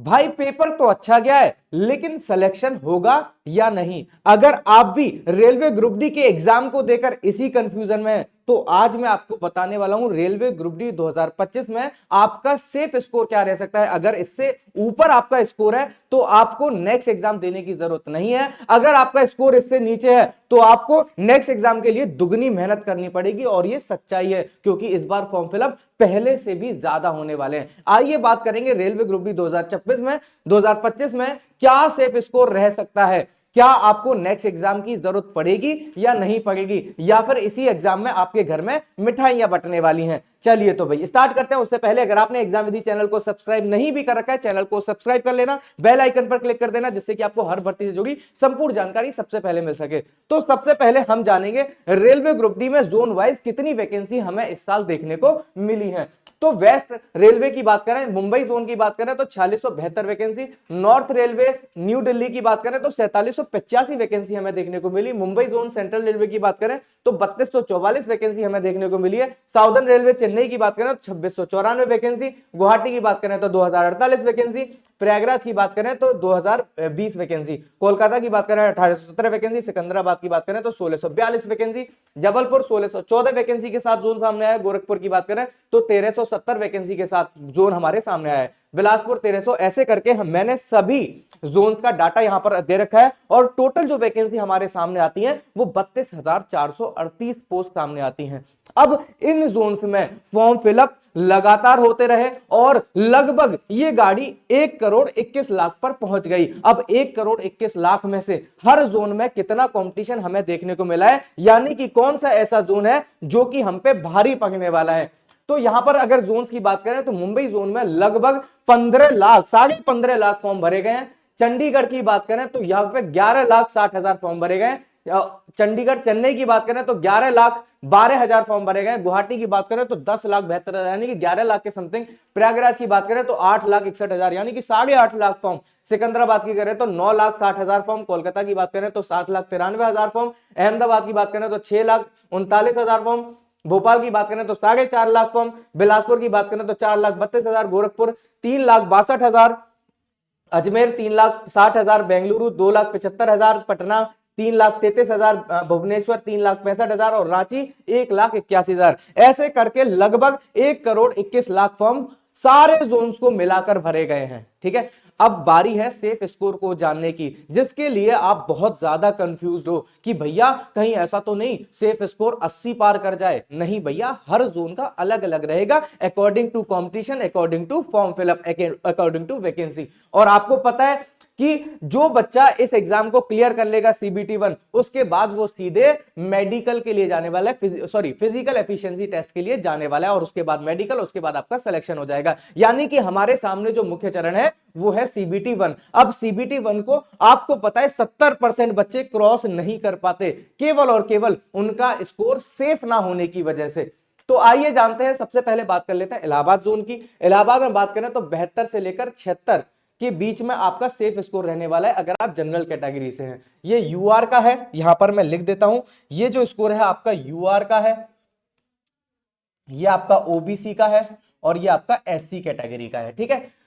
भाई पेपर तो अच्छा गया है, लेकिन सिलेक्शन होगा या नहीं। अगर आप भी रेलवे ग्रुप डी के एग्जाम को देकर इसी कंफ्यूजन में है, तो आज मैं आपको बताने वाला हूं रेलवे ग्रुप डी 2025 में आपका सेफ स्कोर क्या रह सकता है। अगर इससे ऊपर आपका स्कोर है तो आपको नेक्स्ट एग्जाम देने की जरूरत नहीं है, अगर आपका स्कोर इससे नीचे है तो आपको नेक्स्ट एग्जाम के लिए दुगनी मेहनत करनी पड़ेगी। और ये सच्चाई है, क्योंकि इस बार फॉर्म फिलअप पहले से भी ज्यादा होने वाले हैं। आइए बात करेंगे रेलवे ग्रुप डी 2025 में क्या सेफ स्कोर रह सकता है, क्या आपको नेक्स्ट एग्जाम की जरूरत पड़ेगी या नहीं पड़ेगी, या फिर इसी एग्जाम में आपके घर में मिठाइयां बंटने वाली हैं। चलिए तो भाई स्टार्ट करते हैं। उससे पहले अगर आपने एग्जाम विधि चैनल को सब्सक्राइब नहीं भी कर रखा है, चैनल को सब्सक्राइब कर लेना, बेल आइकन पर क्लिक कर देना, जिससे कि आपको हर भर्ती से जुड़ी संपूर्ण जानकारी सबसे पहले मिल सके। तो सबसे पहले हम जानेंगे रेलवे ग्रुप डी में जोन वाइज कितनी वैकेंसी हमें इस साल देखने को मिली है। तो वेस्ट रेलवे की बात करें, मुंबई जोन की बात करें तो 4672 vacancy, north railway new Delhi की बात करें तो 4785 वैकेंसी हमें देखने को मिली। मुंबई जोन सेंट्रल रेलवे की बात करें तो 3244 वैकेंसी हमें देखने को मिली है। साउदर्न रेलवे चेन्नई की बात करें तो 2694 वैकेंसी, गुवाहाटी की बात करें तो 2048 वैकेंसी, प्रयागराज की बात करें तो 2020 वैकेंसी, कोलकाता की बात करें 1817 वैकेंसी, सिकंदराबाद की बात करें तो 1642 वैकेंसी, जबलपुर 1614 वैकेंसी के साथ जोन सामने आया। गोरखपुर की बात करें तो 1370 वैकेंसी के साथ जोन हमारे सामने आया है। बिलासपुर 1300, ऐसे करके मैंने सभी जोन का डाटा यहां पर दे रखा है। और टोटल जो वैकेंसी हमारे सामने आती है वो 32,438 पोस्ट सामने आती हैं। अब इन जोन में फॉर्म फिलअप लगातार होते रहे और लगभग ये गाड़ी 1,21,00,000 पर पहुंच गई। अब 1,21,00,000 में से हर जोन में कितना कंपटीशन हमें देखने को मिला है, यानी कि कौन सा ऐसा जोन है जो कि हम पे भारी पड़ने वाला है। तो यहां पर अगर जोन्स की बात करें तो मुंबई जोन में लगभग 15 लाख, 15.5 फॉर्म भरे गए हैं। चंडीगढ़ की बात करें तो यहां पे 11,60,000 फॉर्म भरे गए। चंडीगढ़ चेन्नई की बात करें तो 11,12,000 फॉर्म भरे गए। गुवाहाटी की बात करें तो 10,72,000 यानी कि 11 लाख के समथिंग। प्रयागराज की बात करें तो 8,61,000 यानी कि 8.5 लाख फॉर्म। सिकंदराबाद की करें तो 9,60,000 फॉर्म। कोलकाता की बात करें तो 7,93,000 फॉर्म। अहमदाबाद की बात करें तो 6,39,000 फॉर्म। भोपाल की बात करें तो 4.5 लाख फॉर्म। बिलासपुर की बात करें तो 4,32,000। गोरखपुर 3,62,000। अजमेर 3,60,000। बेंगलुरु 2,75,000। पटना 3,33,000। भुवनेश्वर 3,65,000 और रांची 1,81,000। ऐसे करके लगभग 1,21,00,000 फॉर्म सारे जोन्स को मिलाकर भरे गए हैं। ठीक है, अब बारी है सेफ स्कोर को जानने की, जिसके लिए आप बहुत ज्यादा कंफ्यूज्ड हो कि भैया कहीं ऐसा तो नहीं सेफ स्कोर 80 पार कर जाए। नहीं भैया, हर जोन का अलग अलग रहेगा according to competition, according to form fill up, according to vacancy. और आपको पता है कि जो बच्चा इस एग्जाम को क्लियर कर लेगा सीबीटी 1, उसके बाद वो सीधे मेडिकल के लिए जाने वाला है, फिजिकल एफिशिएंसी टेस्ट के लिए जाने वाला है। और उसके बाद मेडिकल, उसके बाद आपका सिलेक्शन हो जाएगा। यानी कि हमारे सामने जो मुख्य चरण है वो है सीबीटी 1। अब सीबीटी 1 को आपको पता है 70% बच्चे क्रॉस नहीं कर पाते, केवल और केवल उनका स्कोर सेफ ना होने की वजह से। तो आइए जानते हैं, सबसे पहले बात कर लेते हैं इलाहाबाद जोन की। इलाहाबाद में बात करें तो 72 से लेकर 76 के बीच में आपका सेफ स्कोर रहने वाला है अगर आप जनरल कैटेगरी से हैं। ये यूआर का है, यहां पर मैं लिख देता हूं, ये जो स्कोर है आपका यूआर का है, ये आपका ओबीसी का है और ये आपका एससी कैटेगरी का है। ठीक है,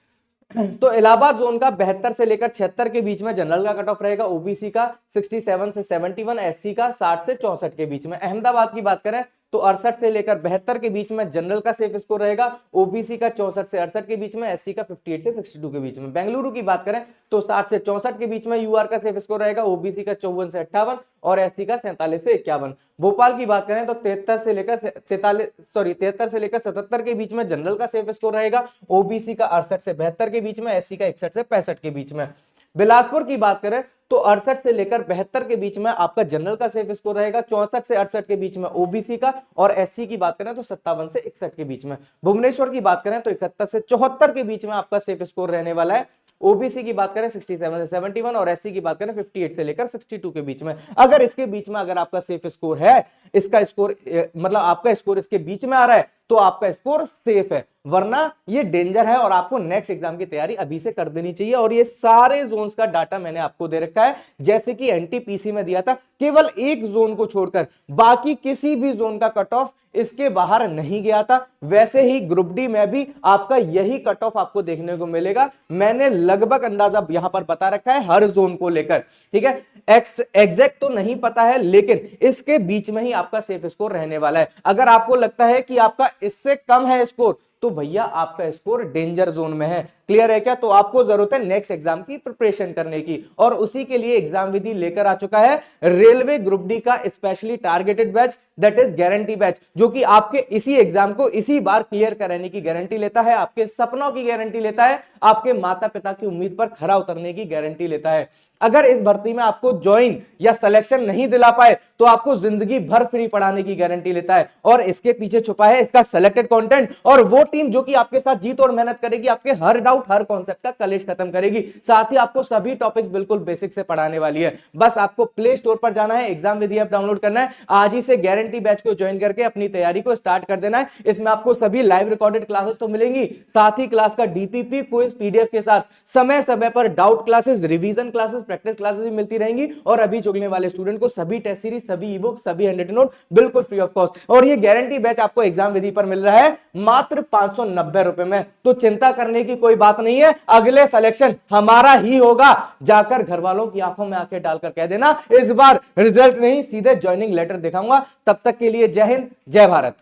तो इलाहाबाद जोन का 72 से लेकर 76 के बीच में जनरल का कट ऑफ रहेगा, ओबीसी का 67 से 71, एससी का 60 से 64 के बीच में। अहमदाबाद की बात करें तो 68 से लेकर 72 के बीच में जनरल का सेफ स्कोर रहेगा, ओबीसी का 64 से 68 के बीच में, एससी का 58 से 62 के बीच में। बेंगलुरु की बात करें तो 60 से 64 के बीच में यूआर का सेफ स्कोर रहेगा, ओबीसी का 54 से 58 और एससी का 47 से 51। भोपाल की बात करें तो 73 से लेकर 77 के बीच में जनरल का सेफ स्कोर रहेगा, ओबीसी का 68 से 72 के बीच में, एससी का 61 से 65 के बीच में। बिलासपुर की बात करें तो 68 से लेकर 72 के बीच में आपका जनरल का सेफ स्कोर रहेगा, 64 से 68 के बीच में ओबीसी का, और एससी की बात करें तो 57 से 61 के बीच में। भुवनेश्वर की बात करें तो 71 से 74 के बीच में आपका सेफ स्कोर रहने वाला है। ओबीसी की बात करें 67 से 71 और एससी की बात करें 58 से लेकर 62 के बीच में। अगर इसके बीच में अगर आपका सेफ स्कोर है, इसका स्कोर मतलब आपका स्कोर इसके बीच में आ रहा है, तो आपका स्कोर सेफ है, वरना ये डेंजर है और आपको नेक्स्ट एग्जाम की तैयारी अभी से कर देनी चाहिए। और ये सारे जोन्स का डाटा मैंने आपको दे रखा है, जैसे कि एनटीपीसी में दिया था, केवल एक जोन को छोड़कर बाकी किसी भी जोन का कट ऑफ इसके बाहर नहीं गया था। वैसे ही ग्रुप डी में भी आपका यही कट ऑफ आपको देखने को मिलेगा। मैंने लगभग अंदाजा यहां पर बता रखा है हर जोन को लेकर, ठीक है। एग्जैक्ट तो नहीं पता है, लेकिन इसके बीच में ही आपका सेफ स्कोर रहने वाला है। अगर आपको लगता है कि आपका इससे कम है स्कोर, तो भैया आपका स्कोर डेंजर जोन में है। क्लियर है क्या? तो आपको जरूरत है नेक्स्ट एग्जाम की प्रिपरेशन करने की, और उसी के लिए एग्जाम विधि लेकर आ चुका है रेलवे ग्रुप डी का specially targeted batch, that is guarantee batch, जो कि आपके इसी एग्जाम को इसी बार क्लियर कराने की गारंटी लेता है, आपके सपनों की गारंटी लेता है, आपके माता पिता की उम्मीद पर खरा उतरने की गारंटी लेता है। अगर इस भर्ती में आपको ज्वाइन या सिलेक्शन नहीं दिला पाए, तो आपको जिंदगी भर फ्री पढ़ाने की गारंटी लेता है। और इसके पीछे छुपा है इसका सिलेक्टेड कंटेंट, और वो टीम जो कि आपके साथ जी तोड़ मेहनत करेगी, आपके हर डाउट हर कॉन्सेप्ट का कलेश खत्म करेगी, साथ ही आपको सभी टॉपिक्स बिल्कुल बेसिक से पढ़ाने वाली है। बस आपको प्ले स्टोर पर जाना है, एग्जाम विधि ऐप डाउनलोड करना है, आज ही से गारंटी बैच को ज्वाइन करके अपनी तैयारी को स्टार्ट कर देना है। इसमें आपको सभी लाइव रिकॉर्डेड क्लासेस तो मिलेंगी, साथ ही क्लास का डीपीपी क्विज पीडीएफ के साथ समय समय पर doubt classes, revision classes, practice classes भी मिलती रहेंगी। और अभी जुड़ने वाले स्टूडेंट को सभी टेस्ट सीरीज, सभी ई बुक, सभी हैंड रिटन नोट बिल्कुल फ्री ऑफ कॉस्ट। और ये गारंटी बैच आपको एग्जाम विधि पर मिल रहा है मात्र 590 रुपए में। तो चिंता करने की कोई बात नहीं है, अगले सिलेक्शन हमारा ही होगा। जाकर घर वालों की आंखों में आंखें डालकर कह देना, इस बार रिजल्ट नहीं सीधे ज्वाइनिंग लेटर दिखाऊंगा। तब तक के लिए जय हिंद, जय भारत।